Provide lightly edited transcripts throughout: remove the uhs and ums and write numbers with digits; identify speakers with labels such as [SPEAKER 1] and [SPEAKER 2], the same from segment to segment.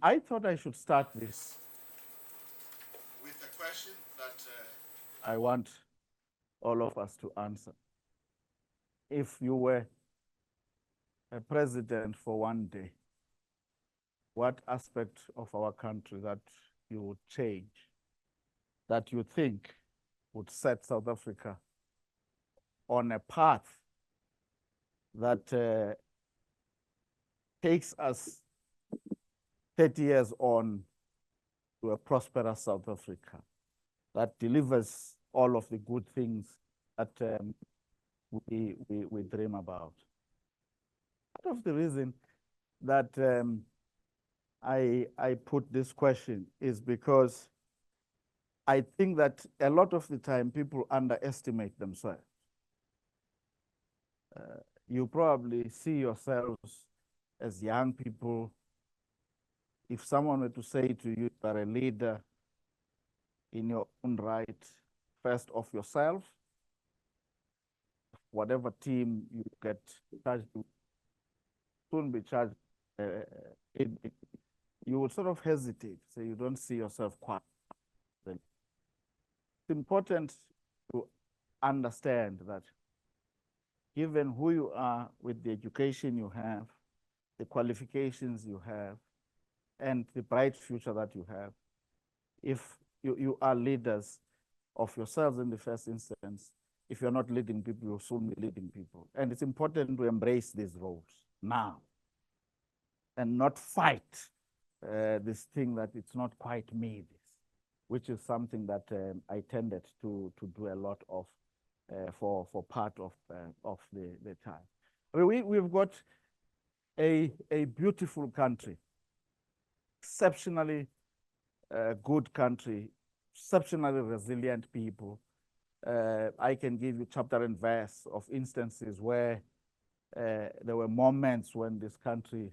[SPEAKER 1] I thought I should start this
[SPEAKER 2] with a question that
[SPEAKER 1] I want all of us to answer. If you were a president for one day, what aspect of our country that you would change, that you think would set South Africa on a path that takes us 30 years on to a prosperous South Africa, that delivers all of the good things that we dream about? Part of the reason that I put this question is because I think that a lot of the time people underestimate themselves. You probably see yourselves as young people. If someone were to say to you, you are a leader in your own right, first of yourself, whatever team you get charged to, soon be charged, you would sort of hesitate, so you don't see yourself quite. It's important to understand that given who you are, with the education you have, the qualifications you have, and the bright future that you have, if you are leaders of yourselves in the first instance, if you're not leading people, you'll soon be leading people. And it's important to embrace these roles now and not fight this thing that it's not quite me, this, which is something that I tended to do a lot of for part of the time. I mean, we've got a beautiful country, exceptionally good country, exceptionally resilient people. I can give you chapter and verse of instances where there were moments when this country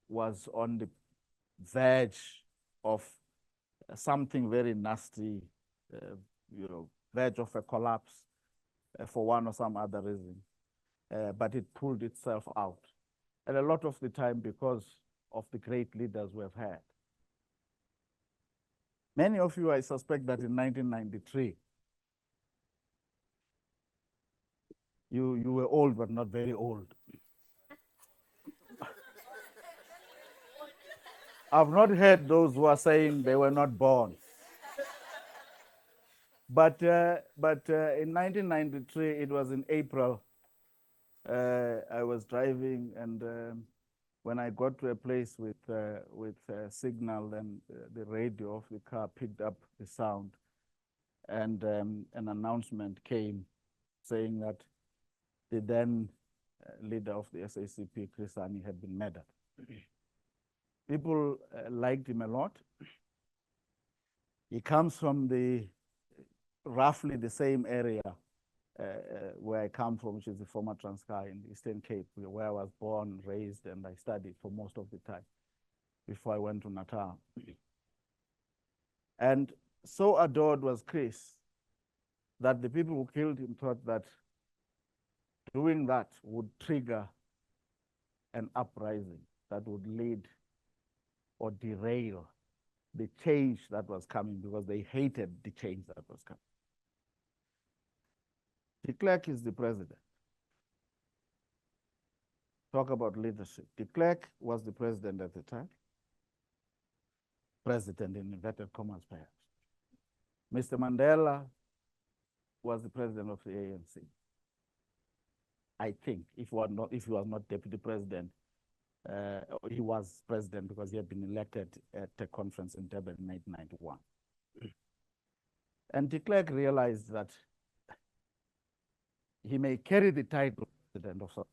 [SPEAKER 1] was on the verge of something very nasty, verge of a collapse for one or some other reason. But it pulled itself out. And a lot of the time because of the great leaders we've had. Many of you, I suspect that in 1993, you were old, but not very old. I've not heard those who are saying they were not born. But in 1993, it was in April, I was driving, and when I got to a place with signal, then the radio of the car picked up the sound, and an announcement came saying that the then leader of the SACP, Chris Hani, had been murdered. People liked him a lot. He comes from roughly the same area where I come from, which is the former Transkei in the Eastern Cape, where I was born, raised, and I studied for most of the time before I went to Natal. And so adored was Chris that the people who killed him thought that doing that would trigger an uprising that would lead or derail the change that was coming, because they hated the change that was coming. De Klerk is the president. Talk about leadership. De Klerk was the president at the time. President in inverted commas, perhaps. Mr. Mandela was the president of the ANC. I think, if he was not deputy president, he was president because he had been elected at a conference in Durban in 1991. And de Klerk realized that he may carry the title of president of South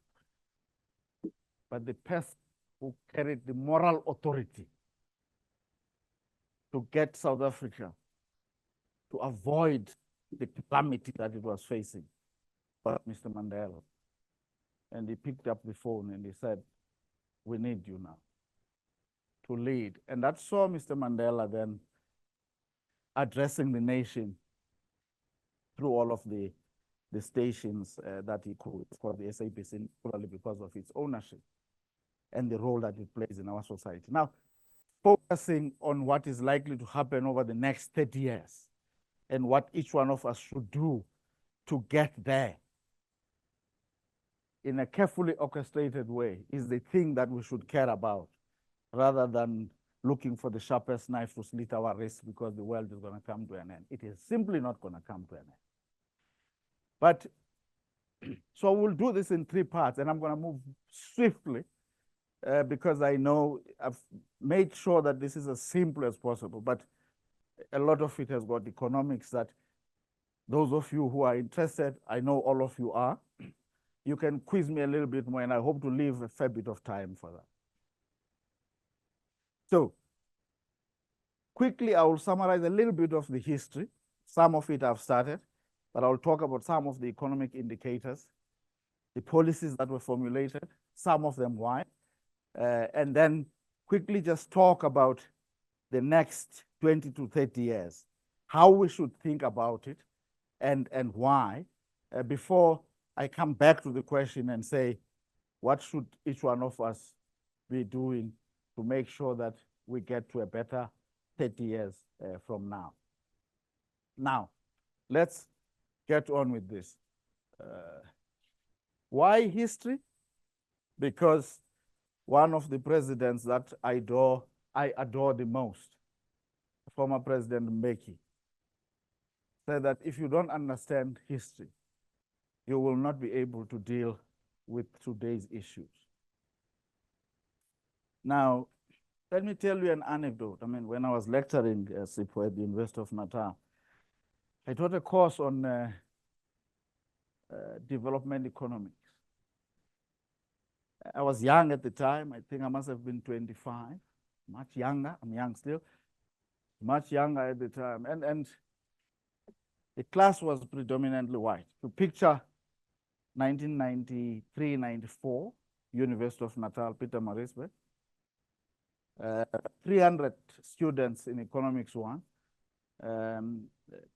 [SPEAKER 1] Africa, but the person who carried the moral authority to get South Africa to avoid the calamity that it was facing was Mr. Mandela. And he picked up the phone and he said, "We need you now to lead." And that saw Mr. Mandela then addressing the nation through all of the stations that he could for the SABC, probably because of its ownership. and the role that it plays in our society. Now, focusing on what is likely to happen over the next 30 years and what each one of us should do to get there in a carefully orchestrated way is the thing that we should care about, rather than looking for the sharpest knife to slit our wrists because the world is going to come to an end. It is simply not going to come to an end. But so we'll do this in 3 parts, and I'm going to move swiftly because I know I've made sure that this is as simple as possible, but a lot of it has got economics that those of you who are interested, I know all of you are. You can quiz me a little bit more, and I hope to leave a fair bit of time for that. So quickly, I will summarize a little bit of the history. Some of it I've started, but I'll talk about some of the economic indicators, the policies that were formulated, some of them why, and then quickly just talk about the next 20 to 30 years, how we should think about it and why, before I come back to the question and say, what should each one of us be doing to make sure that we get to a better 30 years from now. Now, let's get on with this. Why history? Because one of the presidents that I adore the most, former President Mbeki, said that if you don't understand history, you will not be able to deal with today's issues. Now, let me tell you an anecdote. I mean, when I was lecturing at the University of Natal, I taught a course on development economics. I was young at the time. I think I must have been 25, much younger. I'm young still, much younger at the time. And the class was predominantly white. To picture 1993, 94, University of Natal, Pietermaritzburg. 300 students in economics 1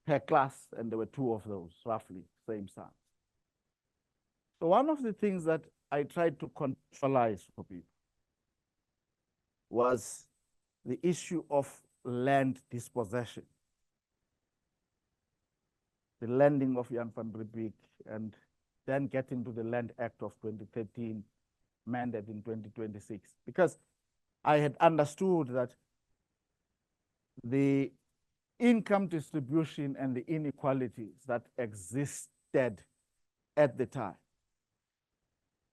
[SPEAKER 1] per class, and there were 2 of those, roughly same size. So one of the things that I tried to contextualize for people was the issue of land dispossession. The landing of Jan van Riebeeck, and then getting to the Land Act of 2013, mandate in 2026. Because I had understood that the income distribution and the inequalities that existed at the time,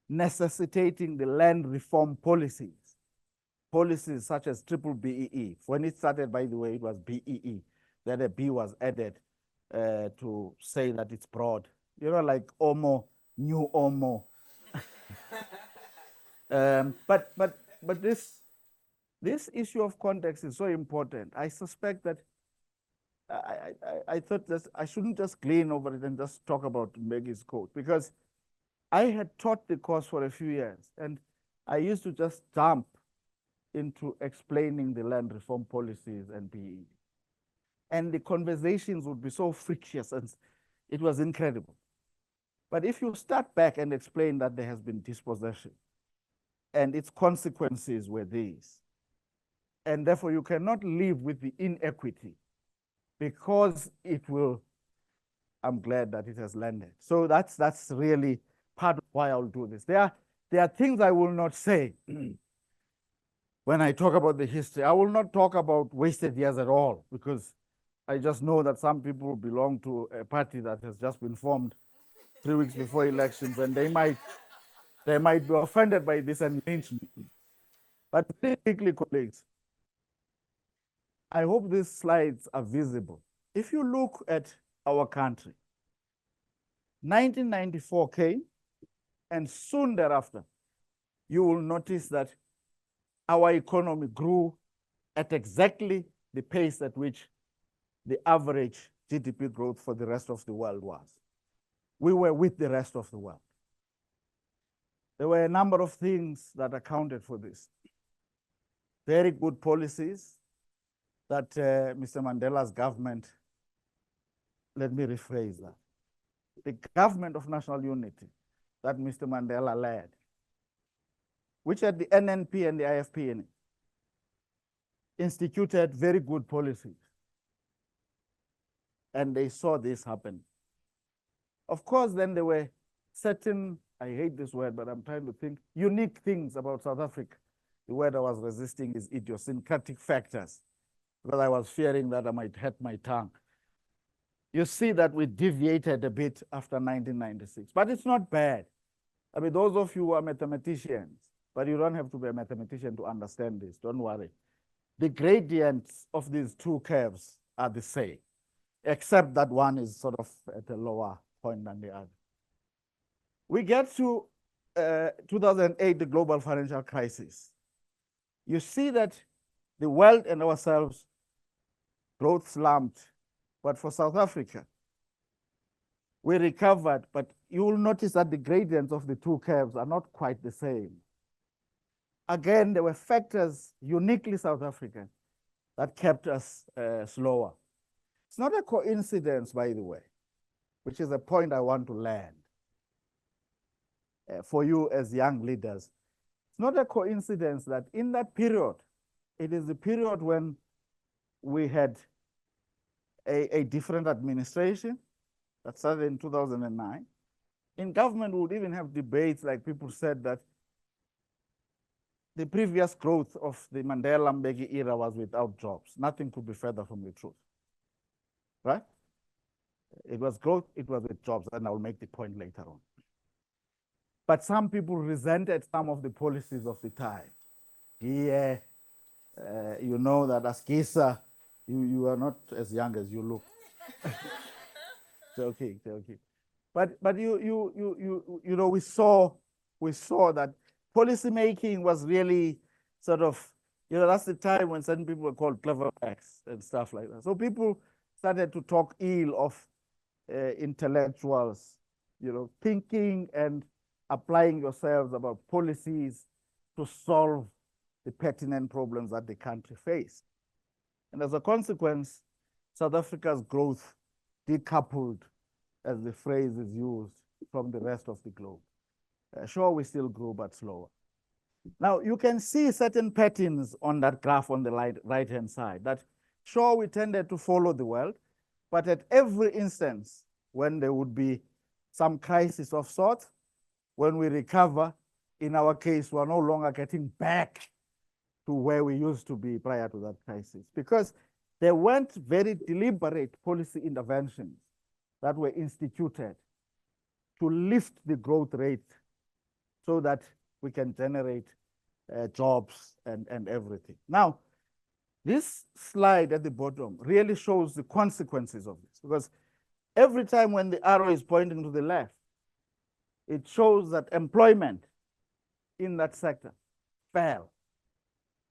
[SPEAKER 1] necessitating the land reform policies such as triple BEE. When it started, by the way, it was BEE. Then a B was added to say that it's broad. You know, like OMO, new OMO. But this issue of context is so important. I suspect that I thought that I shouldn't just glean over it and just talk about Mbeki's quote, because I had taught the course for a few years, and I used to just jump into explaining the land reform policies and BEE. And the conversations would be so frictious, and it was incredible. But if you start back and explain that there has been dispossession, and its consequences were these, and therefore you cannot live with the inequity, because it will, I'm glad that it has landed. So that's really part of why I'll do this. There are things I will not say when I talk about the history. I will not talk about wasted years at all, because I just know that some people belong to a party that has just been formed 3 weeks before elections, and they might be offended by this and lynch me. But very quickly, colleagues, I hope these slides are visible. If you look at our country, 1994 came, and soon thereafter, you will notice that our economy grew at exactly the pace at which the average GDP growth for the rest of the world was. We were with the rest of the world. There were a number of things that accounted for this. Very good policies that Mr. Mandela's government, let me rephrase that. The government of national unity that Mr. Mandela led which had the NNP and the IFP in it, instituted very good policies. And they saw this happen. Of course, then there were certain, I hate this word, but I'm trying to think, unique things about South Africa. The word I was resisting is idiosyncratic factors, because I was fearing that I might hurt my tongue. You see that we deviated a bit after 1996, but it's not bad. I mean, those of you who are mathematicians, but you don't have to be a mathematician to understand this, don't worry. The gradients of these two curves are the same, except that one is sort of at a lower point than the other. We get to 2008, the global financial crisis. You see that the world and ourselves, growth slumped. But for South Africa, we recovered, but you will notice that the gradients of the two curves are not quite the same. Again, there were factors uniquely South African that kept us slower. It's not a coincidence, by the way, which is a point I want to land for you as young leaders. It's not a coincidence that in that period, it is the period when we had a different administration that started in 2009. In government, we would even have debates like people said that the previous growth of the Mandela-Mbeki era was without jobs. Nothing could be further from the truth, right? It was growth, it was with jobs, and I'll make the point later on. But some people resented some of the policies of the time. Here, you know that as Kisa, you are not as young as you look. Joking. But you know, we saw that policy making was really sort of, you know, that's the time when certain people were called clever backs and stuff like that. So people started to talk ill of intellectuals, you know, thinking and applying yourselves about policies to solve the pertinent problems that the country faced. And as a consequence, South Africa's growth decoupled, as the phrase is used, from the rest of the globe. Sure, we still grew, but slower. Now, you can see certain patterns on that graph on the right-hand side, that sure, we tended to follow the world, but at every instance, when there would be some crisis of sort, when we recover, in our case, we're no longer getting back to where we used to be prior to that crisis, because there weren't very deliberate policy interventions that were instituted to lift the growth rate so that we can generate jobs and everything. Now, this slide at the bottom really shows the consequences of this, because every time when the arrow is pointing to the left, it shows that employment in that sector fell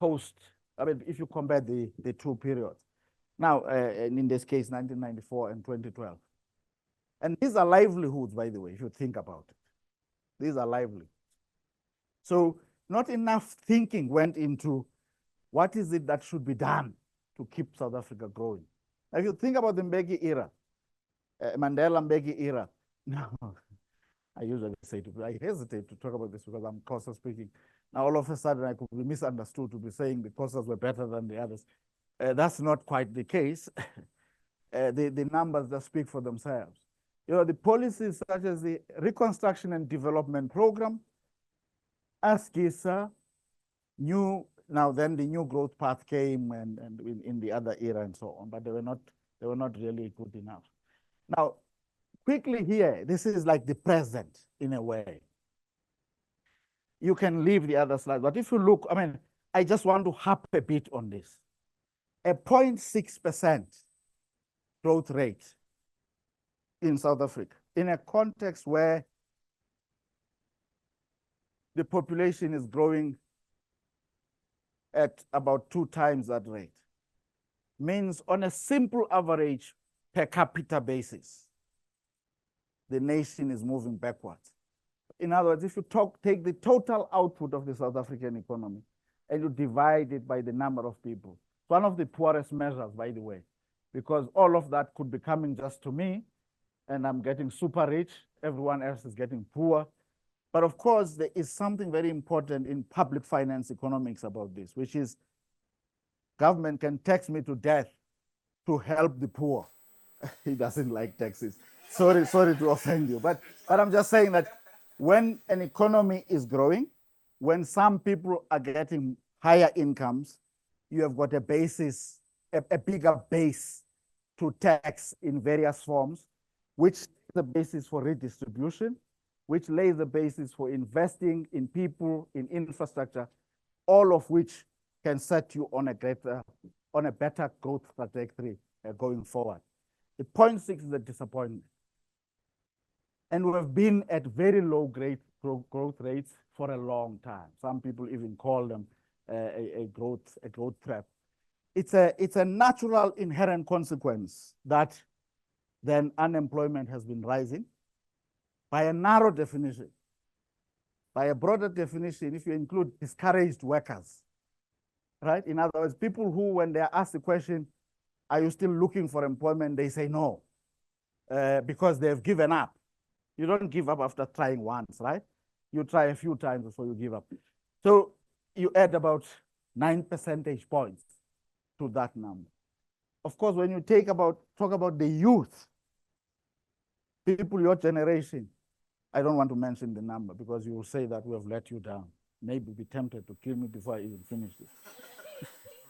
[SPEAKER 1] post, I mean, if you compare the two periods. Now, and in this case, 1994 and 2012. And these are livelihoods, by the way, if you think about it. These are livelihoods. So not enough thinking went into what is it that should be done to keep South Africa growing. Now, if you think about the Mbeki era, Mandela-Mbeki era, no, I usually say I hesitate to talk about this because I'm Xhosa speaking. Now, all of a sudden, I could be misunderstood to be saying the Xhosas were better than the others. That's not quite the case. The numbers just speak for themselves. You know, the policies such as the Reconstruction and Development Program, ASGISA, now then the new growth path came and in the other era and so on, but they were not really good enough. Now, quickly here, this is like the present in a way. You can leave the other slides, but if you look, I mean, I just want to harp a bit on this. A 0.6% growth rate in South Africa, in a context where the population is growing at about 2 times that rate, means on a simple average per capita basis, the nation is moving backwards. In other words, if you take the total output of the South African economy and you divide it by the number of people, it's one of the poorest measures, by the way, because all of that could be coming just to me, and I'm getting super rich, everyone else is getting poor. But of course, there is something very important in public finance economics about this, which is government can tax me to death to help the poor. He doesn't like taxes. Sorry to offend you. But I'm just saying that when an economy is growing, when some people are getting higher incomes, you have got a basis, a bigger base to tax in various forms, which is the basis for redistribution, which lays the basis for investing in people, in infrastructure, all of which can set you on a better growth trajectory going forward. The 0.6 is a disappointment. And we've been at very low growth rates for a long time. Some people even call them a growth trap. It's a natural inherent consequence that then unemployment has been rising by a narrow definition. By a broader definition, if you include discouraged workers, right? In other words, people who, when they are asked the question, are you still looking for employment? They say no, because they've given up. You don't give up after trying once, right? You try a few times before you give up. So you add about 9 percentage points to that number. Of course, when you talk about the youth, people your generation, I don't want to mention the number because you will say that we have let you down. Maybe be tempted to kill me before I even finish this.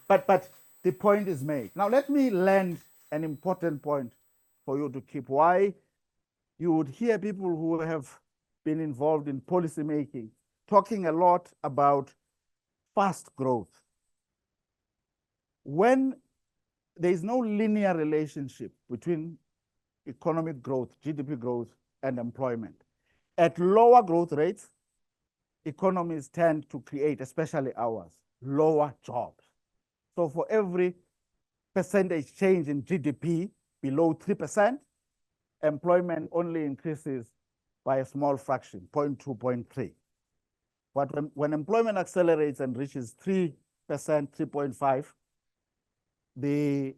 [SPEAKER 1] But the point is made. Now let me land an important point for you to keep. Why you would hear people who have been involved in policy making talking a lot about fast growth. When there is no linear relationship between economic growth, GDP growth, and employment. At lower growth rates, economies tend to create, especially ours, lower jobs. So for every percentage change in GDP below 3%, employment only increases by a small fraction, 0.2, 0.3. But when employment accelerates and reaches 3%, 3.5, the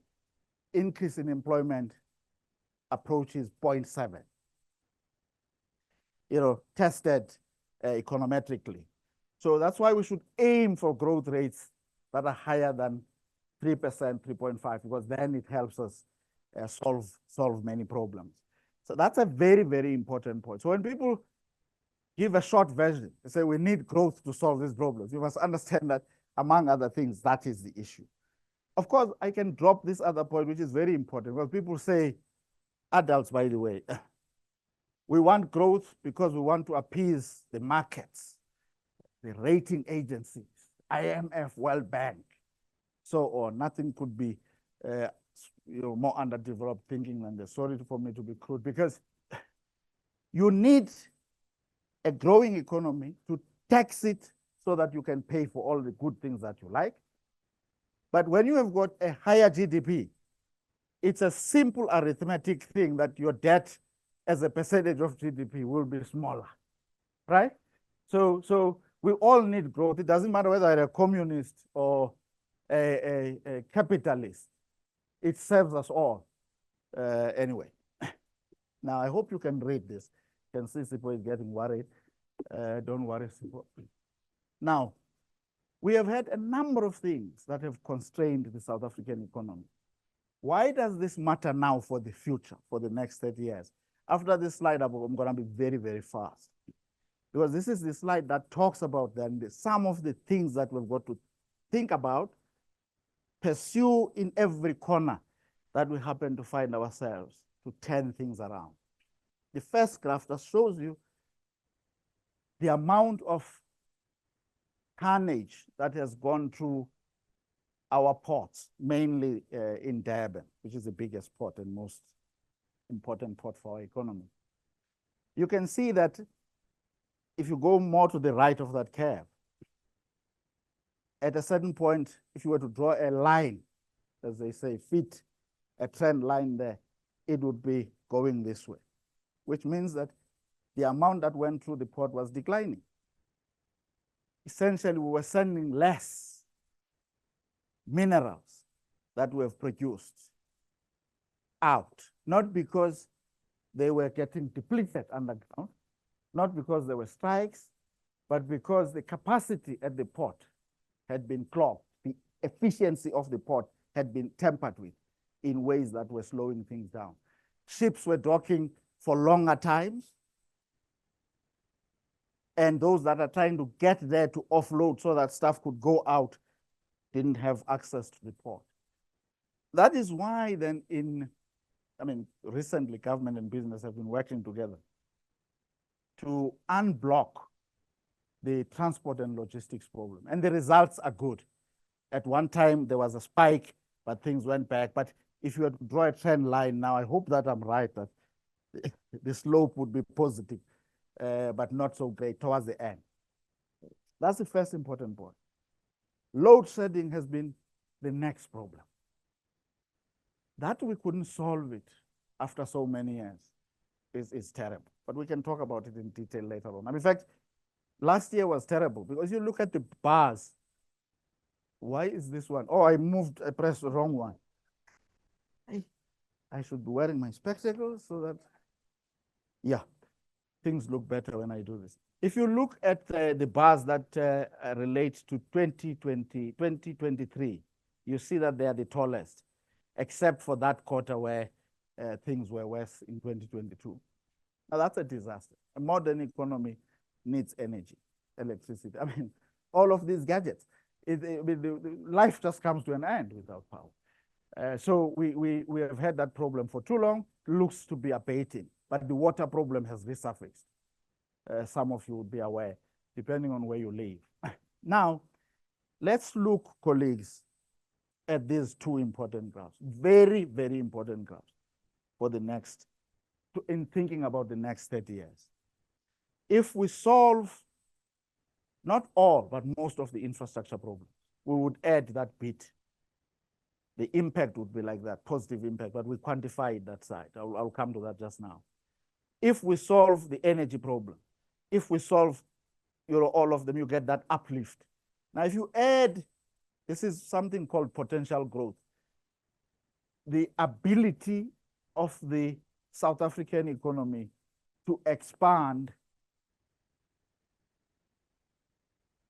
[SPEAKER 1] increase in employment approaches 0.7. Tested econometrically. So that's why we should aim for growth rates that are higher than 3%, 3.5, because then it helps us solve many problems. So that's a very, very important point. So when people give a short version, they say we need growth to solve these problems, you must understand that, among other things, that is the issue. Of course, I can drop this other point, which is very important, because people say, adults, by the way, we want growth because we want to appease the markets, the rating agencies, IMF, World Bank, so on. Nothing could be more underdeveloped thinking than this. Sorry for me to be crude, because you need a growing economy to tax it so that you can pay for all the good things that you like. But when you have got a higher GDP, it's a simple arithmetic thing that your debt as a percentage of GDP will be smaller, right? So we all need growth. It doesn't matter whether you're a communist or a capitalist. It serves us all anyway. Now, I hope you can read this. You can see Sipo is getting worried. Don't worry, Sipo. Now, we have had a number of things that have constrained the South African economy. Why does this matter now for the future, for the next 30 years? After this slide, I'm going to be very, very fast. Because this is the slide that talks about then some of the things that we've got to think about, pursue in every corner that we happen to find ourselves to turn things around. The first graph that shows you the amount of carnage that has gone through our ports, mainly in Durban, which is the biggest port and most important port for our economy. You can see that if you go more to the right of that curve, at a certain point, if you were to draw a line, as they say, fit a trend line there, it would be going this way, which means that the amount that went through the port was declining. Essentially, we were sending less minerals that we have produced out, not because they were getting depleted underground, not because there were strikes, but because the capacity at the port had been clogged. The efficiency of the port had been tampered with in ways that were slowing things down. Ships were docking for longer times, and those that are trying to get there to offload so that stuff could go out didn't have access to the port. That is why then recently government and business have been working together to unblock the transport and logistics problem. And the results are good. At one time, there was a spike, but things went back. But if you were to draw a trend line now, I hope that I'm right, that the slope would be positive, but not so great towards the end. That's the first important point. Load shedding has been the next problem. That we couldn't solve it after so many years is terrible. But we can talk about it in detail later on. In fact, last year was terrible because you look at the bars. Why is this one? Oh, I pressed the wrong one. I should be wearing my spectacles so that, yeah, things look better when I do this. If you look at the bars that relate to 2023, you see that they are the tallest, except for that quarter where things were worse in 2022. Now, that's a disaster. A modern economy needs energy, electricity. I mean, all of these gadgets. Life just comes to an end without power. So we have had that problem for too long. Looks to be abating, but the water problem has resurfaced. Some of you would be aware, depending on where you live. Now, let's look, colleagues, at these two important graphs. Very, very important graphs for the next, in thinking about the next 30 years. If we solve not all, but most of the infrastructure problems, we would add that bit. The impact would be like that, positive impact, but we quantify that side. I'll come to that just now. If we solve the energy problem, if we solve all of them, you get that uplift. Now, if you add, this is something called potential growth. The ability of the South African economy to expand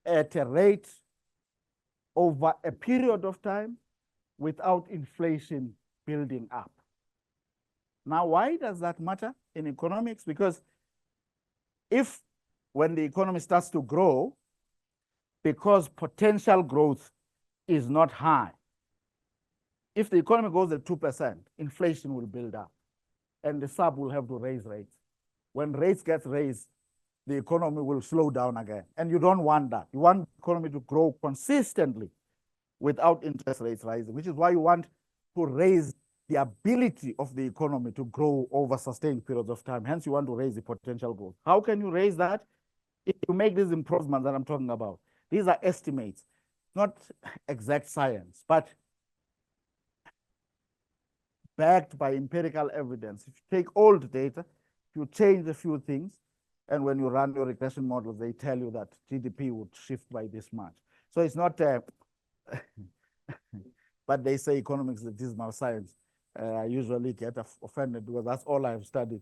[SPEAKER 1] at a rate over a period of time without inflation building up. Now, why does that matter in economics? Because when the economy starts to grow, because potential growth is not high, if the economy goes at 2%, inflation will build up, and the SARB will have to raise rates. When rates get raised, the economy will slow down again. And you don't want that. You want the economy to grow consistently without interest rates rising, which is why you want to raise the ability of the economy to grow over sustained periods of time. Hence, you want to raise the potential growth. How can you raise that? If you make these improvements that I'm talking about, these are estimates, not exact science, but backed by empirical evidence. If you take old data, if you change a few things, and when you run your regression models, they tell you that GDP would shift by this much. So it's not, but they say economics is a dismal science. I usually get offended because that's all I've studied.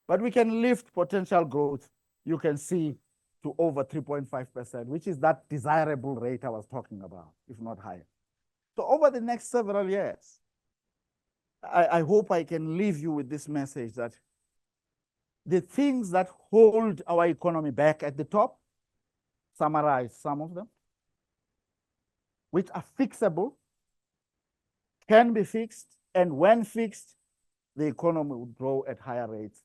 [SPEAKER 1] But we can lift potential growth, you can see, to over 3.5%, which is that desirable rate I was talking about, if not higher. So over the next several years, I hope I can leave you with this message that the things that hold our economy back at the top, summarize some of them, which are fixable, can be fixed, and when fixed, the economy will grow at higher rates,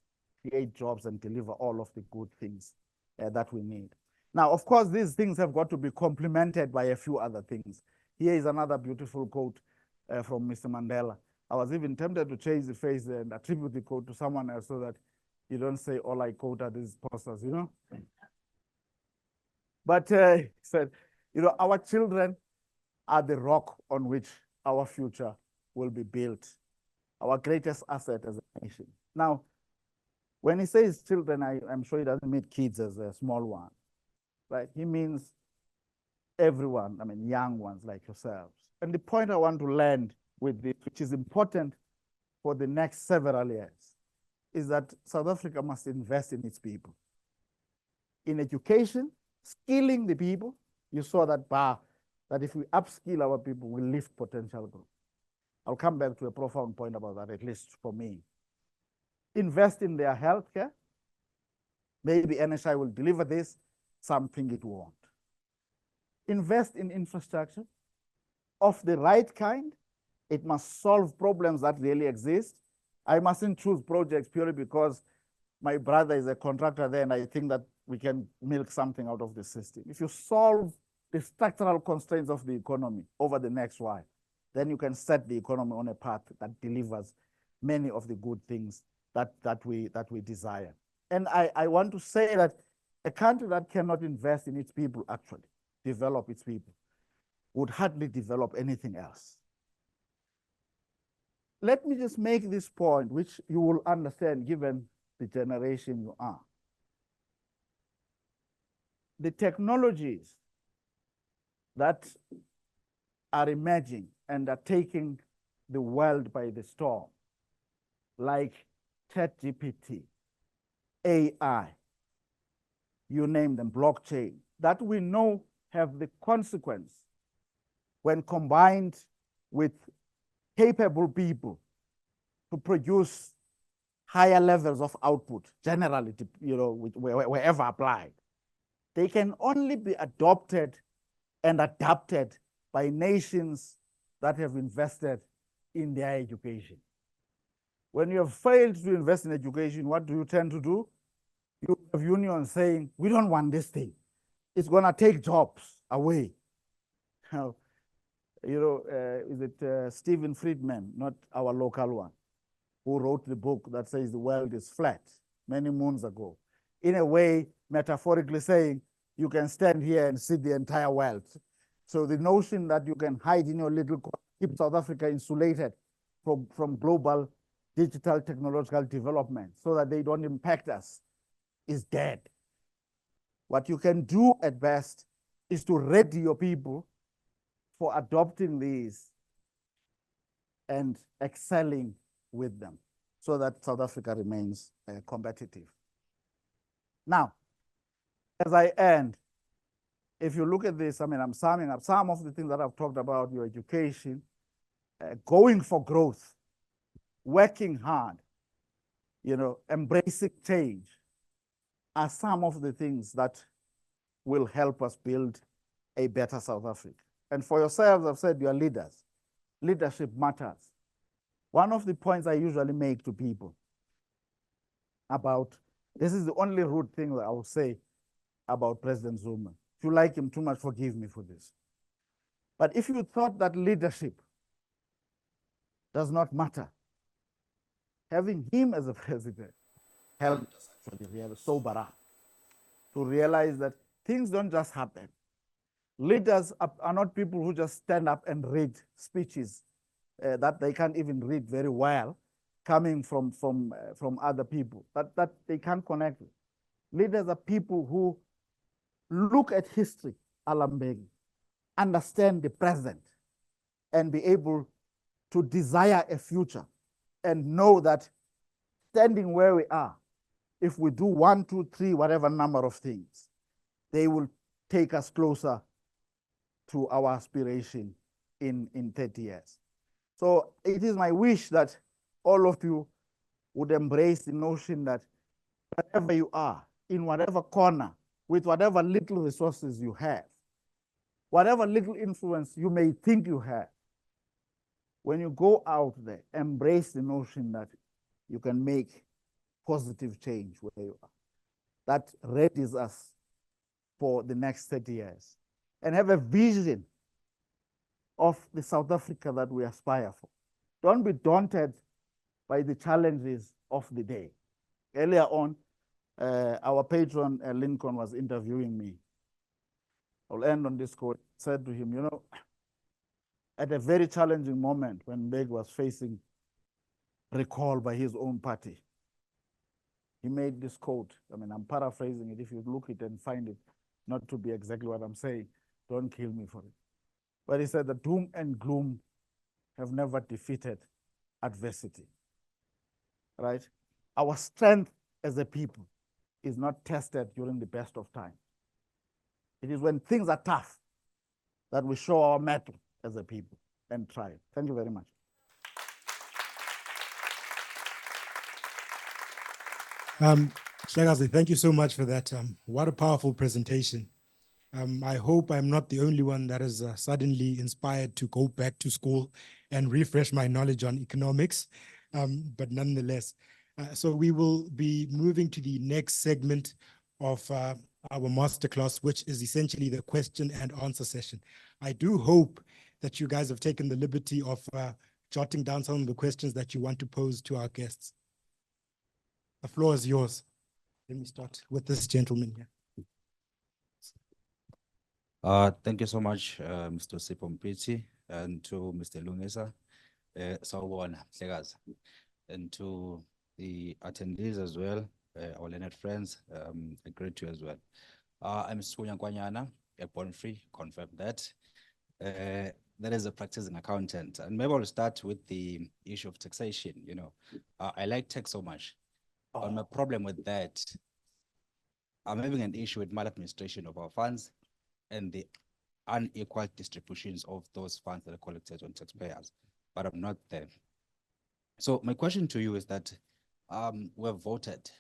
[SPEAKER 1] create jobs, and deliver all of the good things that we need. Now, of course, these things have got to be complemented by a few other things. Here is another beautiful quote from Mr. Mandela. I was even tempted to change the phrase and attribute the quote to someone else so that you don't say all I quote are these posters, you know? But he said, our children are the rock on which our future will be built, our greatest asset as a nation. Now, when he says children, I'm sure he doesn't mean kids as a small one, right? He means everyone, young ones like yourselves. And the point I want to land with this, which is important for the next several years, is that South Africa must invest in its people. In education, skilling the people. You saw that bar, that if we upskill our people, we lift potential growth. I'll come back to a profound point about that, at least for me. Invest in their healthcare. Maybe NHI will deliver this, something it won't. Invest in infrastructure of the right kind. It must solve problems that really exist. I mustn't choose projects purely because my brother is a contractor there and I think that we can milk something out of the system. If you solve the structural constraints of the economy over the next while, then you can set the economy on a path that delivers many of the good things that we desire. And I want to say that a country that cannot invest in its people, actually develop its people, would hardly develop anything else. Let me just make this point, which you will understand given the generation you are. The technologies that are emerging and are taking the world by the storm, like ChatGPT, AI, you name them, blockchain, that we know have the consequence when combined with capable people to produce higher levels of output, generally, wherever applied. They can only be adopted and adapted by nations that have invested in their education. When you have failed to invest in education, what do you tend to do? You have unions saying, we don't want this thing. It's going to take jobs away. Is it Stephen Friedman, not our local one, who wrote the book that says the world is flat many moons ago? In a way, metaphorically saying, you can stand here and see the entire world. So the notion that you can hide in your little corner, keep South Africa insulated from global digital technological development so that they don't impact us is dead. What you can do at best is to ready your people for adopting these and excelling with them so that South Africa remains competitive. Now, as I end, if you look at this, I'm summing up some of the things that I've talked about: your education, going for growth, working hard, embracing change, are some of the things that will help us build a better South Africa. And for yourselves, I've said you are leaders. Leadership matters. One of the points I usually make to people about, this is the only rude thing that I will say about President Zuma. If you like him too much, forgive me for this. But if you thought that leadership does not matter, having him as a president helped really sober up to realize that things don't just happen. Leaders are not people who just stand up and read speeches that they can't even read very well, coming from other people, that they can't connect with. Leaders are people who look at history, Alambegi, understand the present, and be able to desire a future and know that standing where we are, if we do 1, 2, 3, whatever number of things, they will take us closer to our aspiration in 30 years. So it is my wish that all of you would embrace the notion that wherever you are, in whatever corner, with whatever little resources you have, whatever little influence you may think you have, when you go out there, embrace the notion that you can make positive change where you are. That readies us for the next 30 years. And have a vision of the South Africa that we aspire for. Don't be daunted by the challenges of the day. Earlier on, our patron, Lincoln, was interviewing me. I'll end on this quote. I said to him, at a very challenging moment when Mbeki was facing recall by his own party, he made this quote. I'm paraphrasing it. If you look it and find it not to be exactly what I'm saying, don't kill me for it. But he said, the doom and gloom have never defeated adversity, right? our strength as a people is not tested during the best of times. It is when things are tough that we show our mettle as a people and try. Thank you very much.
[SPEAKER 3] Hlekazi, thank you so much for that. What a powerful presentation. I hope I'm not the only one that is suddenly inspired to go back to school and refresh my knowledge on economics. But nonetheless, so we will be moving to the next segment of our masterclass, which is essentially the question and answer session. I do hope that you guys have taken the liberty of jotting down some of the questions that you want to pose to our guests. The floor is yours. Let me start with this gentleman here.
[SPEAKER 4] Thank you so much, Mr. Sipho Mpiti, and to Mr. Lungisa, Sawubona, Hlekazi, and to the attendees as well, our learned friends, I greet you as well. I'm Sunya Kwanyana, a born free, confirm that. That is a practicing accountant. And maybe I'll start with the issue of taxation. You know, I like tax so much. But my problem with that, I'm having an issue with maladministration of our funds and the unequal distributions of those funds that are collected on taxpayers, but I'm not there. So my question to you is that we've voted,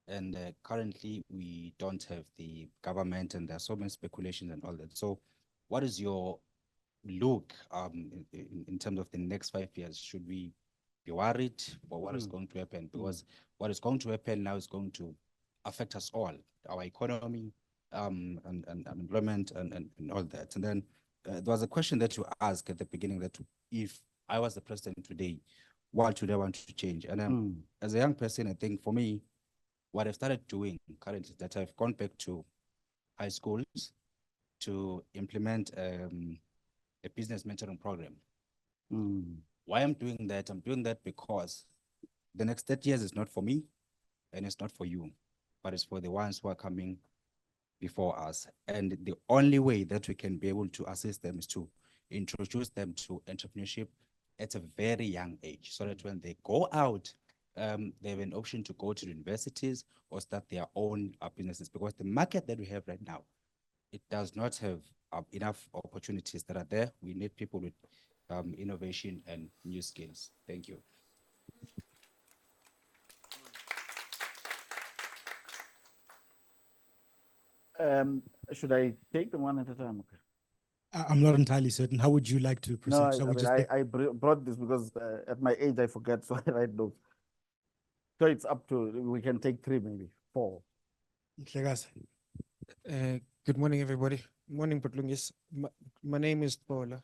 [SPEAKER 4] and currently we don't have the government, and there's so many speculations and all that. So what is your look in terms of the next 5 years? Should we be worried for what is going to happen? Because what is going to happen now is going to affect us all, our economy, and employment and all that. And then there was a question that you asked at the beginning that if I was the president today, what should I want to change? And as a young person, I think for me, what I've started doing currently is that I've gone back to high schools to implement a business mentoring program. Why I'm doing that? I'm doing that because the next 30 years is not for me and it's not for you, but it's for the ones who are coming before us. And the only way that we can be able to assist them is to introduce them to entrepreneurship at a very young age, so that when they go out, they have an option to go to universities or start their own businesses. Because the market that we have right now, it does not have enough opportunities that are there. We need people with innovation and new skills. Thank you.
[SPEAKER 1] Should I take them one at a time? Okay.
[SPEAKER 3] I'm not entirely certain. How would you like to proceed?
[SPEAKER 1] No,
[SPEAKER 3] Shall we
[SPEAKER 1] I mean,
[SPEAKER 3] just
[SPEAKER 1] I brought this because at my age I forget, so I write notes. So it's up to, we can take 3, maybe 4.
[SPEAKER 3] Hlekazi.
[SPEAKER 5] Good morning, everybody. Morning, Lungisa. My name is Paula.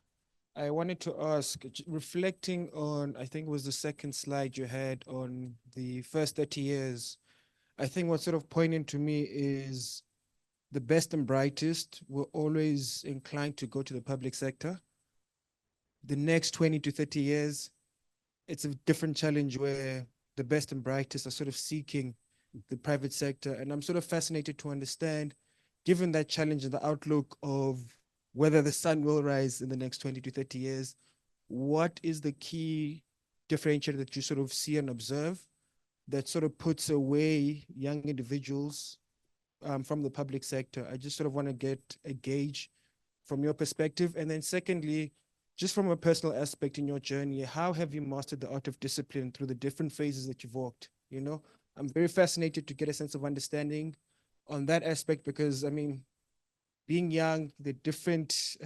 [SPEAKER 5] I wanted to ask, reflecting on, I think it was the second slide you had on the first 30 years, I think what's sort of pointing to me is the best and brightest were always inclined to go to the public sector. The next 20 to 30 years, it's a different challenge where the best and brightest are sort of seeking the private sector. And I'm sort of fascinated to understand, given that challenge and the outlook of whether the sun will rise in the next 20 to 30 years, what is the key differentiator that you sort of see and observe that sort of puts away young individuals from the public sector? I just sort of want to get a gauge from your perspective. And then secondly, just from a personal aspect in your journey, how have you mastered the art of discipline through the different phases that you've walked? You know, I'm very fascinated to get a sense of understanding on that aspect, because I mean, being young, the different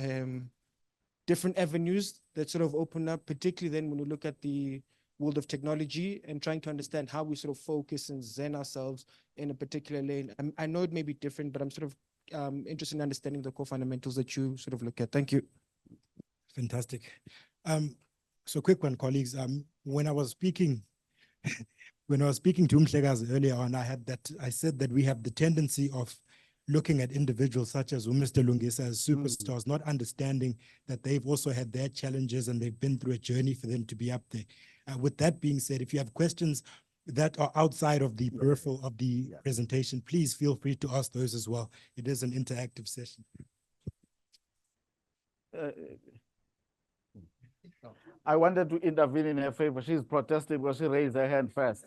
[SPEAKER 5] avenues that sort of open up, particularly then when we look at the world of technology and trying to understand how we sort of focus and zen ourselves in a particular lane. I know it may be different, but I'm sort of interested in understanding the core fundamentals that you sort of look at. Thank you.
[SPEAKER 3] Fantastic. So quick one, colleagues. When I was speaking to Hlekazi earlier on, I said that we have the tendency of looking at individuals such as Mr. Lungisa as superstars, not understanding that they've also had their challenges and they've been through a journey for them to be up there. With that being said, if you have questions that are outside of the peripheral of the presentation, please feel free to ask those as well. It is an interactive session.
[SPEAKER 1] I wanted to intervene in her favor. She's protesting because she raised her hand first.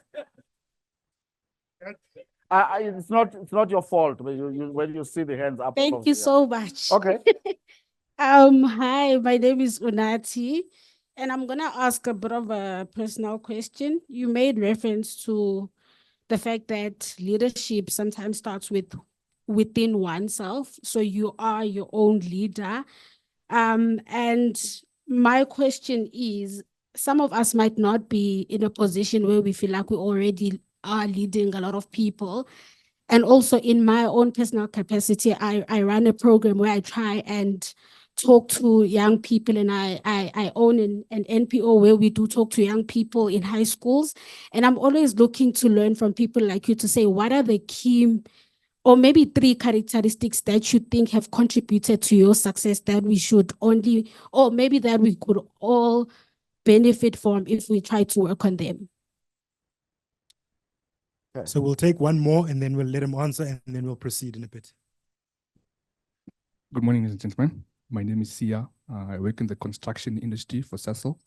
[SPEAKER 1] It's not your fault when you see the hands up.
[SPEAKER 6] Thank you so much.
[SPEAKER 1] Okay.
[SPEAKER 6] Hi, my name is Unati, and I'm gonna ask a bit of a personal question. You made reference to the fact that leadership sometimes starts within oneself. So you are your own leader. And my question is, some of us might not be in a position where we feel like we already are leading a lot of people. And also in my own personal capacity, I run a program where I try and talk to young people, and I own an NPO where we do talk to young people in high schools. And I'm always looking to learn from people like you to say, what are the key or maybe 3 characteristics that you think have contributed to your success that we should only, or maybe that we could all benefit from if we try to work on them?
[SPEAKER 3] So we'll take one more and then we'll let him answer and then we'll proceed in a bit.
[SPEAKER 7] Good morning, ladies and gentlemen. My name is Sia. I work in the construction industry for Cecil.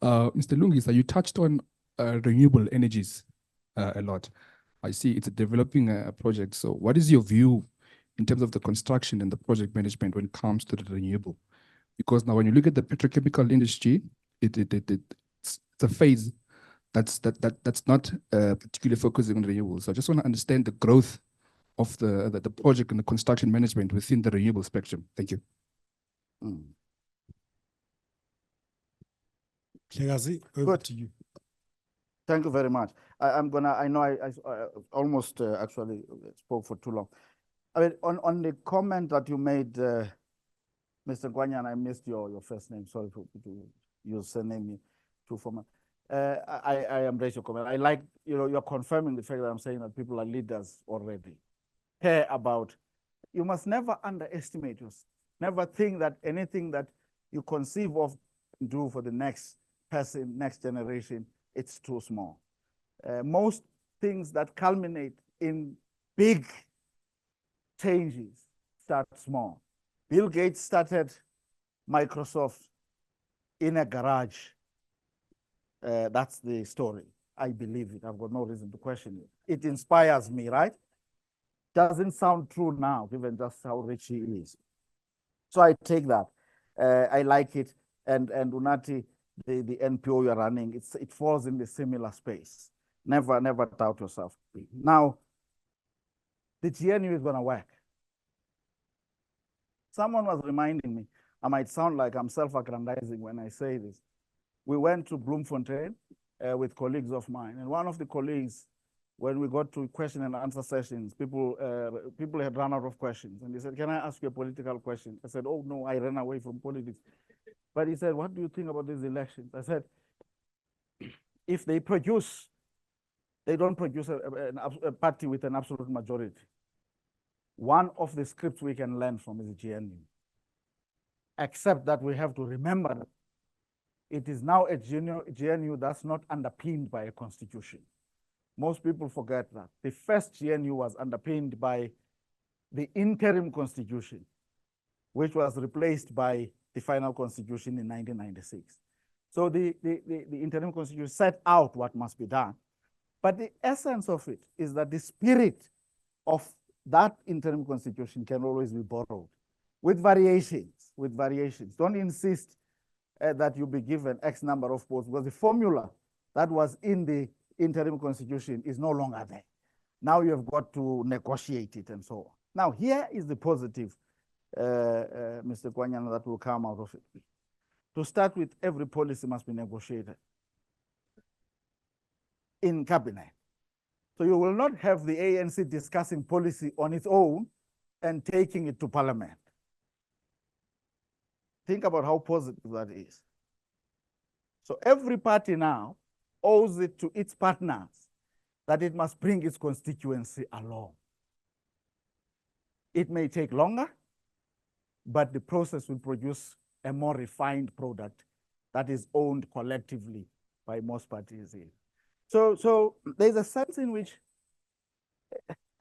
[SPEAKER 7] Mr. Lungisa, you touched on renewable energies a lot. I see it's a developing project. So what is your view in terms of the construction and the project management when it comes to the renewable? Because now when you look at the petrochemical industry, it's a phase that's not particularly focusing on renewables. So I just want to understand the growth of the project and the construction management within the renewable spectrum. Thank you.
[SPEAKER 3] Mhlekazi, over
[SPEAKER 1] Good.
[SPEAKER 3] to you.
[SPEAKER 1] Thank you very much. I know I almost actually spoke for too long. I mean, on the comment that you made, Mr. Guanyan, I missed your first name. Sorry to use surname too formal. I embrace your comment. I like, you're confirming the fact that I'm saying that people are leaders already. Care about, you must never underestimate yourself. Never think that anything that you conceive of do for the next person, next generation, it's too small. Most things that culminate in big changes start small. Bill Gates started Microsoft in a garage. That's the story. I believe it. I've got no reason to question it. It inspires me, right? Doesn't sound true now, given just how rich he is. So I take that. I like it. And Unati, the NPO you're running, it falls in the similar space. Never doubt yourself. Now, the GNU is going to work. Someone was reminding me, I might sound like I'm self-aggrandizing when I say this. We went to Bloemfontein with colleagues of mine, and one of the colleagues, when we got to question and answer sessions, people had run out of questions, and they said, "Can I ask you a political question?" I said, "Oh no, I ran away from politics." But he said, "What do you think about these elections?" I said, if they don't produce a party with an absolute majority. One of the scripts we can learn from is GNU. Except that we have to remember it is now a GNU that's not underpinned by a constitution. Most people forget that. The first GNU was underpinned by the interim constitution, which was replaced by the final constitution in 1996. So the interim constitution set out what must be done. But the essence of it is that the spirit of that interim constitution can always be borrowed with variations. Don't insist that you be given X number of votes, because the formula that was in the interim constitution is no longer there. Now you have got to negotiate it and so on. Now here is the positive, Mr. Kwanyana, that will come out of it. To start with, every policy must be negotiated in cabinet. So you will not have the ANC discussing policy on its own and taking it to parliament. Think about how positive that is. So every party now owes it to its partners that it must bring its constituency along. It may take longer, but the process will produce a more refined product that is owned collectively by most parties here. So there's a sense in which,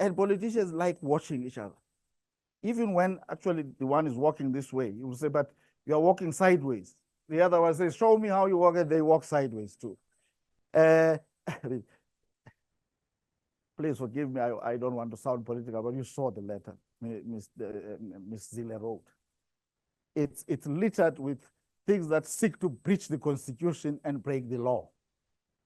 [SPEAKER 1] and politicians like watching each other. Even when actually the one is walking this way, you will say, but you are walking sideways. The other one says, show me how you walk, and they walk sideways too. please forgive me, I don't want to sound political, but you saw the letter Ms. Zille wrote. It's littered with things that seek to breach the constitution and break the law.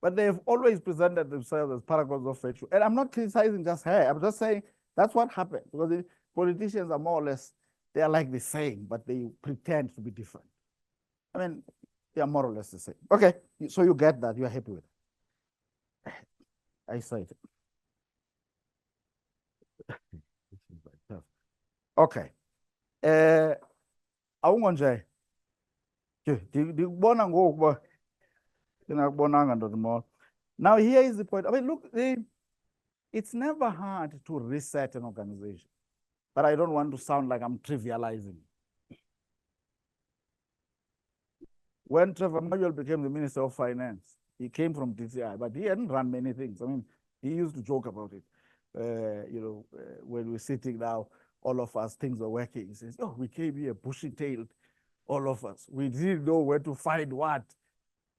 [SPEAKER 1] But they have always presented themselves as paragons of virtue. And I'm not criticizing just her. I'm just saying that's what happened. Because the politicians are more or less, they are like the same, but they pretend to be different. I mean, they are more or less the same. Okay, so you get that. You are happy with it. I said it. Okay. Awungonje. Ndikubona ngoku uba ndingakubonanga ndoda molo. Now here is the point. I mean, look, it's never hard to reset an organization, but I don't want to sound like I'm trivializing. When Trevor Manuel became the Minister of Finance, he came from DCI, but he hadn't run many things. I mean, he used to joke about it. When we're sitting now, all of us, things are working. He says, oh, we came here bushy-tailed, all of us. We didn't know where to find what.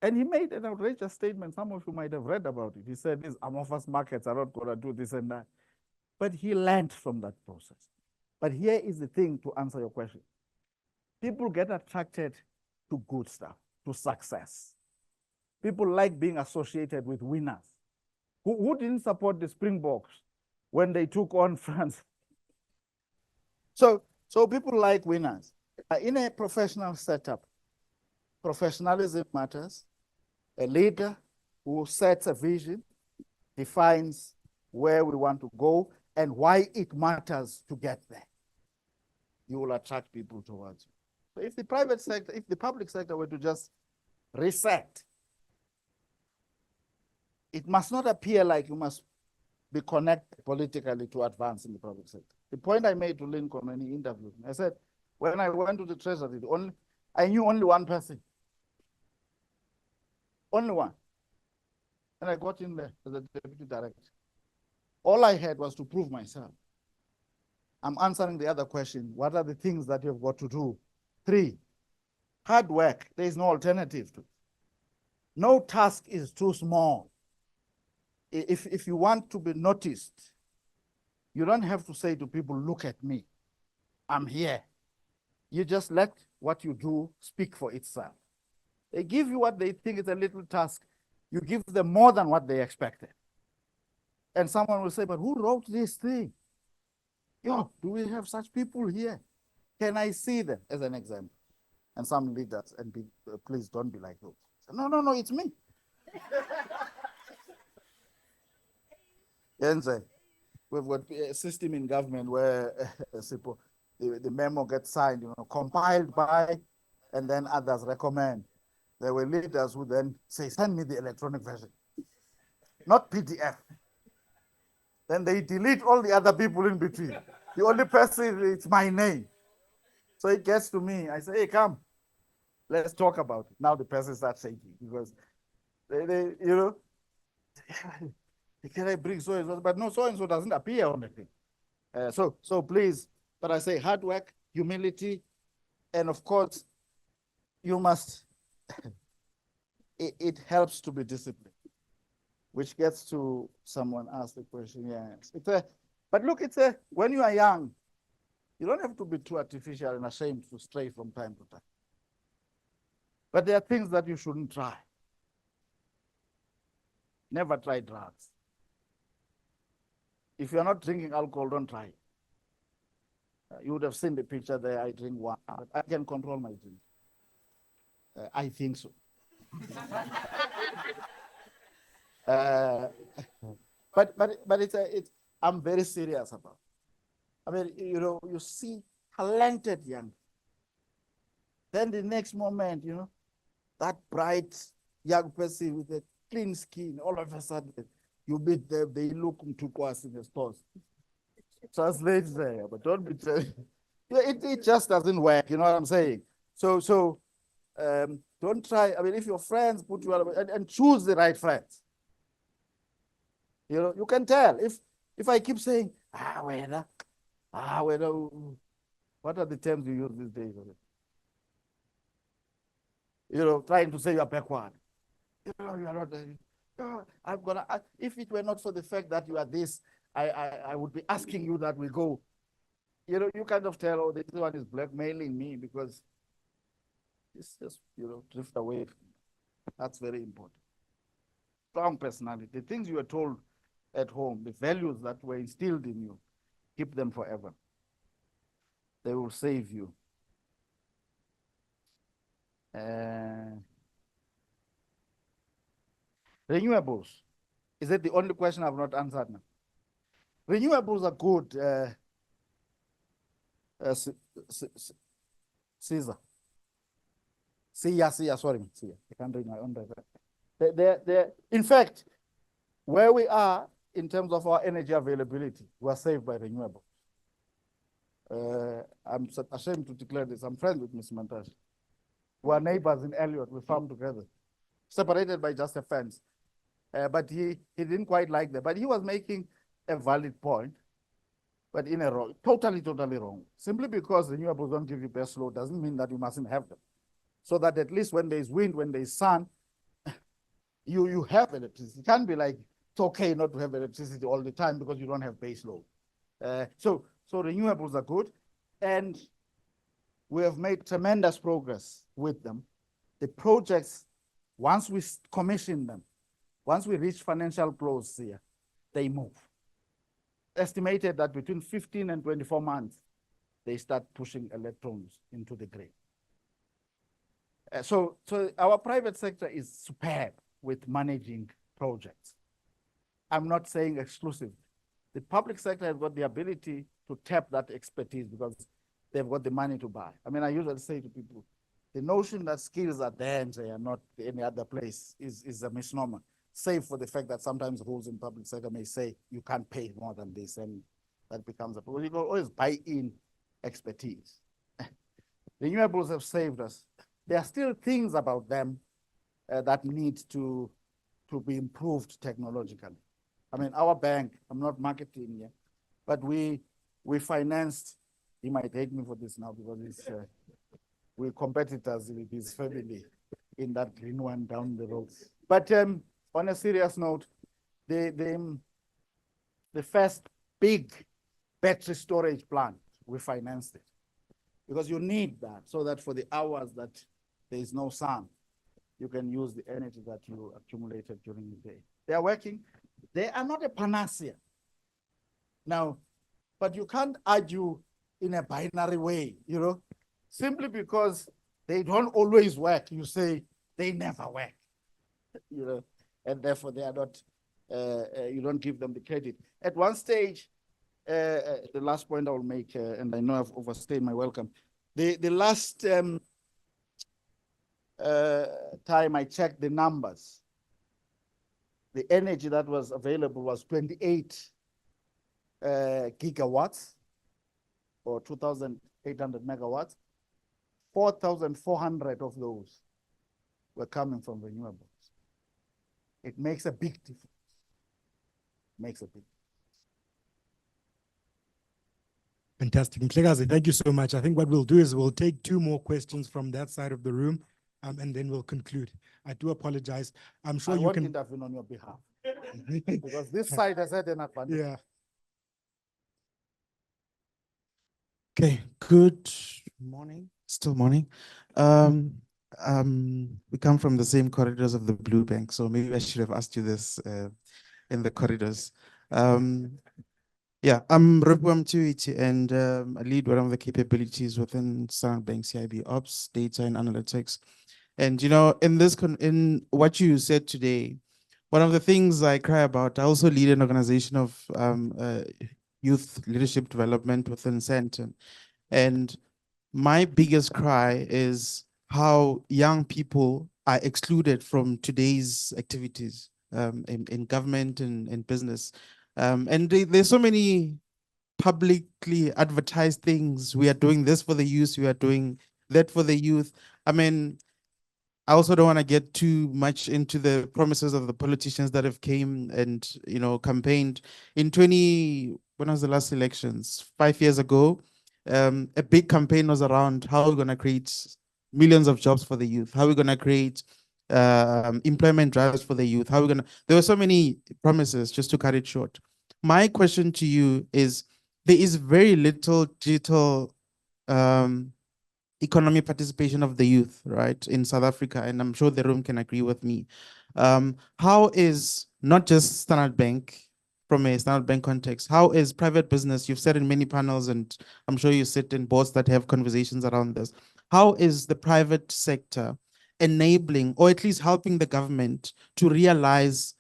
[SPEAKER 1] And he made an outrageous statement. Some of you might have read about it. He said, these amorphous markets are not going to do this and that. But he learned from that process. But here is the thing to answer your question. People get attracted to good stuff, to success. People like being associated with winners. Who didn't support the Springboks when they took on France? So people like winners. In a professional setup, professionalism matters. A leader who sets a vision, defines where we want to go and why it matters to get there. You will attract people towards you. So if the private sector, if the public sector were to just reset, it must not appear like you must be connected politically to advance in the public sector. The point I made to Lincoln when he interviewed me, I said, when I went to the Treasury, I knew only one person. Only one. And I got in there as a deputy director. All I had was to prove myself. I'm answering the other question. What are the things that you've got to do? 3, hard work. There is no alternative to it. No task is too small. If you want to be noticed, you don't have to say to people, look at me. I'm here. You just let what you do speak for itself. They give you what they think is a little task. You give them more than what they expected. And someone will say, but who wrote this thing? Yo, do we have such people here? Can I see them as an example? And some leaders, and please don't be like those. No, it's me. We've got a system in government where the memo gets signed, compiled by, and then others recommend. There were leaders who then say, send me the electronic version, not PDF. Then they delete all the other people in between. The only person, it's my name. So it gets to me. I say, hey, come, let's talk about it. Now the person starts shaking because they can I bring so-and-so? But no, so-and-so doesn't appear on the thing. So please, but I say hard work, humility, and of course, you must, it helps to be disciplined, which gets to someone asked the question, yes. But look, when you are young, you don't have to be too artificial and ashamed to stray from time to time. But there are things that you shouldn't try. Never try drugs. If you're not drinking alcohol, don't try it. You would have seen the picture there. I drink one, but I can control my drink. I think so. But I'm very serious about it. I mean, you see talented young. Then the next moment, that bright young person with a clean skin, all of a sudden, you meet them, they look to us in the stores. Translate there, but don't be it just doesn't work, you know what I'm saying? So don't try. I mean, if your friends put you out, and choose the right friends. You can tell. If I keep saying, what are the terms you use these days? Trying to say you're backward. You are not. "Ah, I'm gonna, if it were not for the fact that you are this, I would be asking you that we go." You know, you kind of tell, oh, this one is blackmailing me because it's just, you know, drift away. That's very important. Strong personality, the things you were told at home, the values that were instilled in you, keep them forever. They will save you. Renewables. Is that the only question I've not answered now? Renewables are good, Caesar. Sorry. I can't read my own writing. In fact, where we are in terms of our energy availability, we are saved by renewables. I'm ashamed to declare this. I'm friends with Ms. Mantashe. We are neighbors in Elliot. We farm together, separated by just a fence. But he didn't quite like that. But he was making a valid point, but in a wrong, totally wrong. Simply because renewables don't give you base load doesn't mean that you mustn't have them. So that at least when there's wind, when there's sun, you have electricity. It can't be like it's okay not to have electricity all the time because you don't have base load. So renewables are good, and we have made tremendous progress with them. The projects, once we commission them, once we reach financial close here, they move. Estimated that between 15 and 24 months, they start pushing electrons into the grid. So our private sector is superb with managing projects. I'm not saying exclusive. The public sector has got the ability to tap that expertise because they've got the money to buy. I mean, I usually say to people, the notion that skills are there and they are not any other place is a misnomer, save for the fact that sometimes rules in public sector may say you can't pay more than this, and that becomes a problem. You can always buy in expertise. Renewables have saved us. There are still things about them that need to be improved technologically. I mean, our bank, I'm not marketing here, but we financed, he might hate me for this now because it's, we're competitors with his family in that green one down the road. But on a serious note, the first big battery storage plant, we financed it because you need that so that for the hours that there is no sun, you can use the energy that you accumulated during the day. They are working. They are not a panacea. Now, but you can't argue in a binary way, you know, simply because they don't always work. You say they never work, you know, and therefore they are not, you don't give them the credit. At one stage, the last point I will make, and I know I've overstayed my welcome, the last time I checked the numbers, the energy that was available was 28 gigawatts or 2,800 megawatts. 4,400 of those were coming from renewables. It makes a big difference. Makes a big difference.
[SPEAKER 3] Fantastic. Mhlekazi, thank you so much. I think what we'll do is we'll take 2 more questions from that side of the room, and then we'll conclude. I do apologize. I'm sure you can
[SPEAKER 1] intervene on your behalf because this side has had an advantage.
[SPEAKER 3] Yeah. Okay, good morning. Still morning. We come from the same corridors of the Blue Bank, so maybe I should have asked you this in the corridors. Yeah, I'm Rupam Tuiti, and I lead one of the capabilities within Standard Bank CIB Ops, Data and Analytics. And you know, in what you said today, one of the things I cry about, I also lead an organization of youth leadership development within Centon. And my biggest cry is how young people are excluded from today's activities in government and in business. And there's so many publicly advertised things. We are doing this for the youth, we are doing that for the youth. I mean, I also don't want to get too much into the promises of the politicians that have came and, you know, campaigned. When was the last elections? 5 years ago, a big campaign was around how we're going to create millions of jobs for the youth, how we're going to create
[SPEAKER 8] employment drives for the youth? How are we gonna? There were so many promises, just to cut it short. My question to you is: there is very little digital economy participation of the youth, right, in South Africa, and I'm sure the room can agree with me. How is not just Standard Bank, from a Standard Bank context, how is private business, you've said in many panels, and I'm sure you sit in boards that have conversations around this, how is the private sector enabling or at least helping the government to realize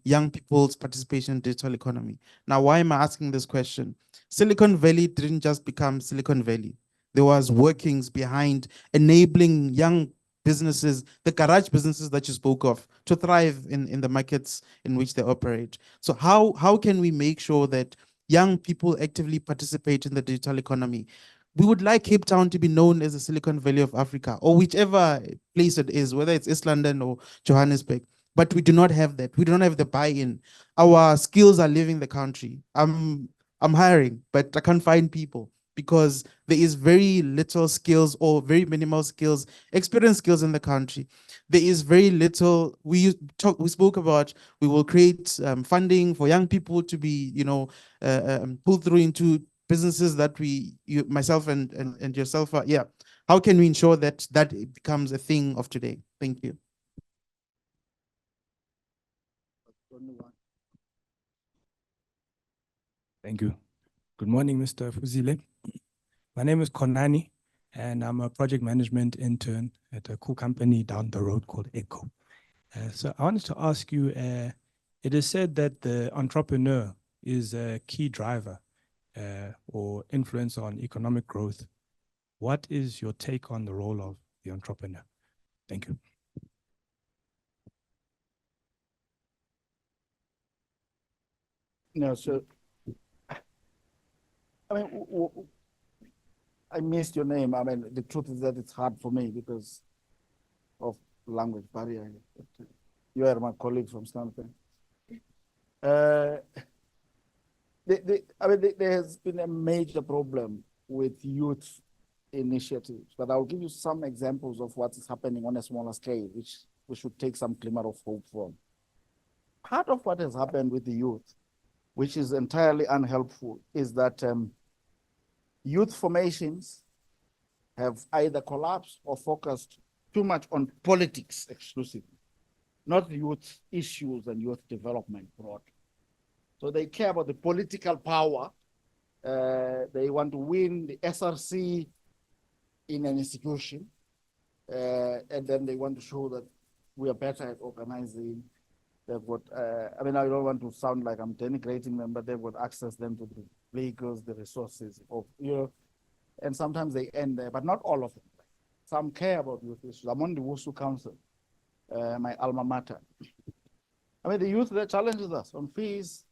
[SPEAKER 8] young people's participation in digital economy? Now, why am I asking this question? Silicon Valley didn't just become Silicon Valley. There was workings behind enabling young businesses, the garage businesses that you spoke of, to thrive in the markets in which they operate. So how can we make sure that young people actively participate in the digital economy? We would like Cape Town to be known as the Silicon Valley of Africa, or whichever place it is, whether it's East London or Johannesburg. But we do not have that. We do not have the buy-in. Our skills are leaving the country. I'm hiring, but I can't find people because there is very little skills or very minimal skills, experience skills in the country. There is very little. We spoke about we will create funding for young people to be, pulled through into businesses that myself and yourself are. Yeah. How can we ensure that it becomes a thing of today? Thank you.
[SPEAKER 9] Thank you. Good morning, Mr. Fuzile. My name is Konani, and I'm a project management intern at a cool company down the road called Echo. So I wanted to ask you, it is said that the entrepreneur is a key driver or influencer on economic growth. What is your take on the role of the entrepreneur? Thank you.
[SPEAKER 1] No, so I mean, I missed your name. I mean, the truth is that it's hard for me because of language barrier. You are my colleague from Stanford. I mean, there has been a major problem with youth initiatives, but I'll give you some examples of what is happening on a smaller scale, which we should take some glimmer of hope from. Part of what has happened with the youth, which is entirely unhelpful, is that youth formations have either collapsed or focused too much on politics exclusively, not youth issues and youth development broadly. So they care about the political power. They want to win the SRC in an institution, and then they want to show that we are better at organizing. They've got, I mean, I don't want to sound like I'm denigrating them, but they've got access them to the vehicles, the resources, and sometimes they end there, but not all of them. Some care about youth issues. I'm on the WUSU Council, my alma mater. I mean, the youth that challenges us on fees,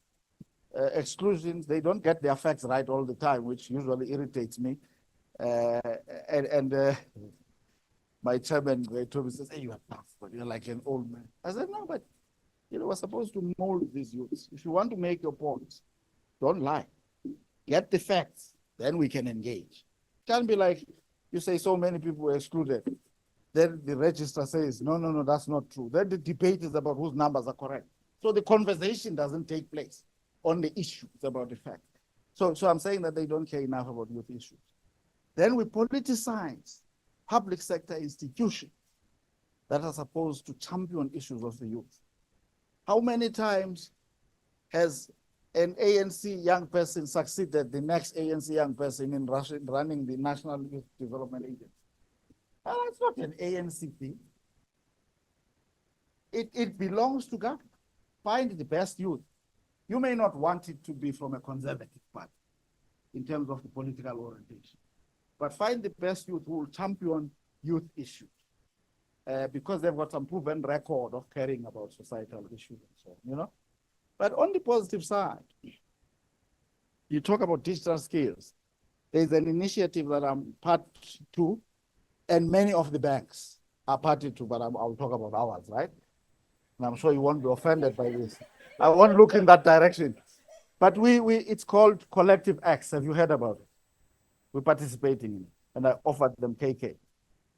[SPEAKER 1] exclusions. They don't get their facts right all the time, which usually irritates me. My chairman, they told me, says, "Hey, you are tough, but you're like an old man." I said, "No, but we're supposed to mold these youths. If you want to make your points, don't lie. Get the facts, then we can engage. It can't be like you say so many people were excluded. Then the register says, no, that's not true. Then the debate is about whose numbers are correct. So the conversation doesn't take place on the issues about the fact. So I'm saying that they don't care enough about youth issues. Then we politicize public sector institutions that are supposed to champion issues of the youth. How many times has an ANC young person succeeded the next ANC young person in running the National Youth Development Agency? It's not an ANC thing. It belongs to government. Find the best youth. You may not want it to be from a conservative party in terms of the political orientation, but find the best youth who will champion youth issues because they've got some proven record of caring about societal issues and so on, But on the positive side, you talk about digital skills. There's an initiative that I'm part to, and many of the banks are party to, but I'll talk about ours, right? And I'm sure you won't be offended by this. I won't look in that direction. But it's called Collective X. Have you heard about it? We're participating in it. And I offered them KK,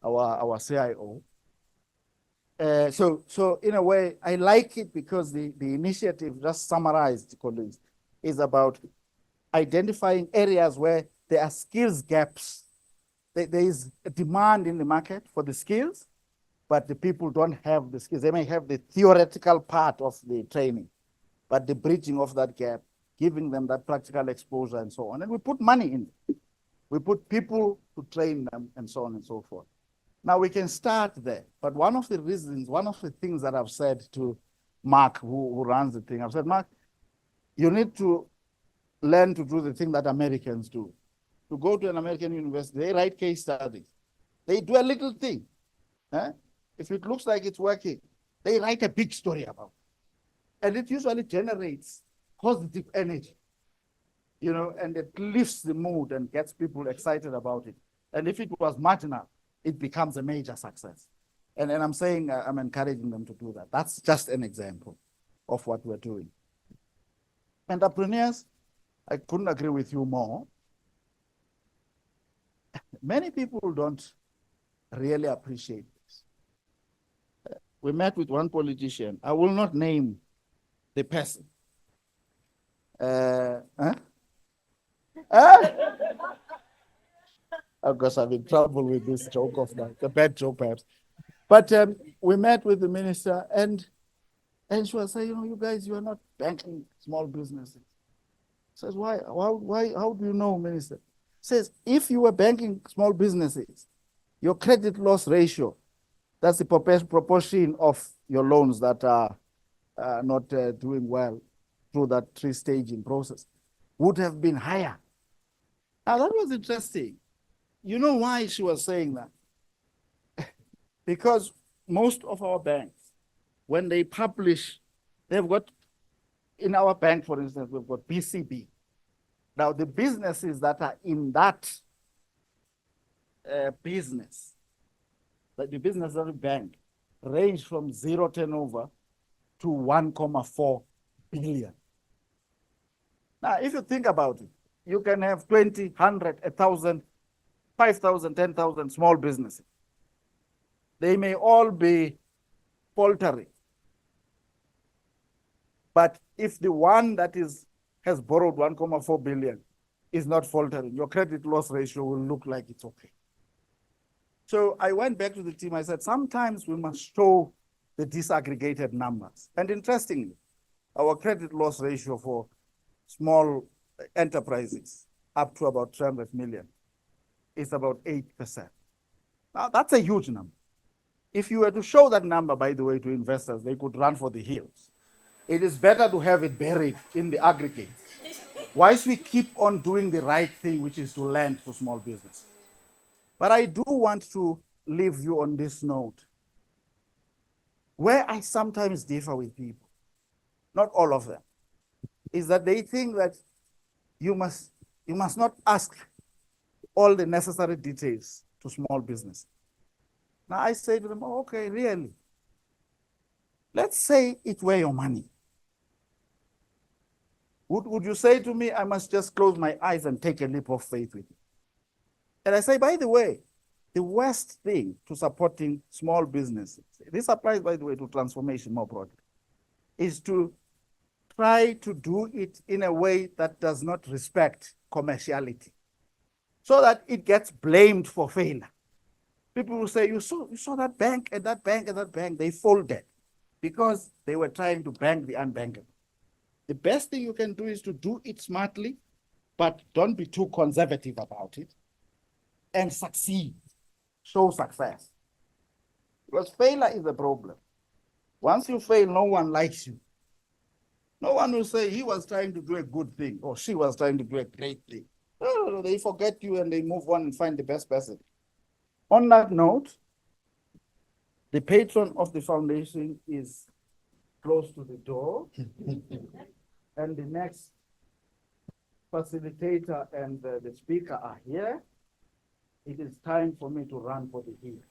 [SPEAKER 1] our CIO. So in a way, I like it because the initiative, just summarized, colleagues, is about identifying areas where there are skills gaps. There is a demand in the market for the skills, but the people don't have the skills. They may have the theoretical part of the training, but the bridging of that gap, giving them that practical exposure and so on. And we put money in it. We put people to train them and so on and so forth. Now we can start there. But one of the reasons, one of the things that I've said to Mark, who runs the thing, I've said, Mark, you need to learn to do the thing that Americans do. To go to an American university, they write case studies. They do a little thing. If it looks like it's working, they write a big story about it. And it usually generates positive energy, and it lifts the mood and gets people excited about it. And if it was marginal, it becomes a major success. And I'm saying, I'm encouraging them to do that. That's just an example of what we're doing. Entrepreneurs, I couldn't agree with you more. Many people don't really appreciate this. We met with one politician. I will not name the person. Of course, I'm in trouble with this joke of mine, the bad joke perhaps. But we met with the minister, and she was saying, you guys, you are not banking small businesses. Says, why? How do you know, minister? Says, if you were banking small businesses, your credit loss ratio, that's the proportion of your loans that are not doing well through that three-staging process, would have been higher. Now, that was interesting. You know why she was saying that? Because most of our banks, when they publish, they've got, in our bank, for instance, we've got BCB. Now, the businesses that are in that business, that the business of the bank, range from 0 turnover to 1.4 billion. Now, if you think about it, you can have 20, 100, 1,000, 5,000, 10,000 small businesses. They may all be faltering. But if the one that has borrowed 1.4 billion is not faltering, your credit loss ratio will look like it's okay. So I went back to the team. I said, sometimes we must show the disaggregated numbers. And interestingly, our credit loss ratio for small enterprises up to about 300 million is about 8%. Now, that's a huge number. If you were to show that number, by the way, to investors, they could run for the hills. It is better to have it buried in the aggregate. Whilst we keep on doing the right thing, which is to lend to small business. But I do want to leave you on this note, where I sometimes differ with people, not all of them, is that they think that you must not ask all the necessary details to small business. Now I say to them, okay, really? Let's say it were your money. Would you say to me, I must just close my eyes and take a leap of faith with you? And I say, by the way, the worst thing to supporting small businesses, this applies, by the way, to transformation more broadly, is to try to do it in a way that does not respect commerciality, so that it gets blamed for failure. People will say, you saw that bank and that bank and that bank, they folded because they were trying to bank the unbankable. The best thing you can do is to do it smartly, but don't be too conservative about it, and succeed, show success. Because failure is a problem. Once you fail, no one likes you. No one will say he was trying to do a good thing or she was trying to do a great thing. No, they forget you and they move on and find the best person. On that note, the patron of the foundation is close to the door. And the next facilitator and the speaker are here. It is time for me to run for the hills.